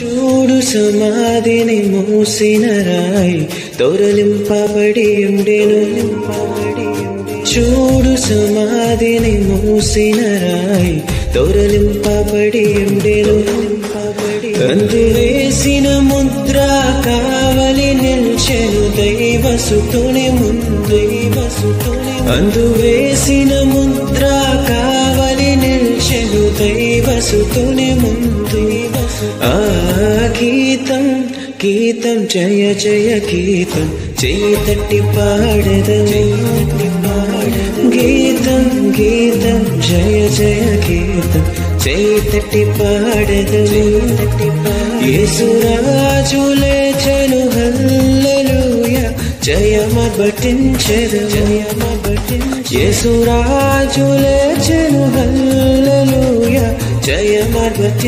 చూడు సమాధిని మూసిన రాయి దొరలింపబడి ఉండెను. చూడు సమాధిని మూసిన రాయి దొరలింపబడి ఉండెను. అందు వేసిన ముద్ర కావలి నిల్చెను దైవసుతుని ముందు. అందు వేసిన ముద్ర కావలి నిల్చెను దైవసుతుని ముందు. ఆ గీతం గీతం జయ జయ గీతం చేతట్టి పాడదము. గీతం గీతం జయ జయ గీతం చేతట్టి పాడదము. యేసురాజు లేచెను హల్లెలూయా జయమర్భటించెదము. యేసురాజు లేచెను హల్లెలూయా జయమర్భటించెదము.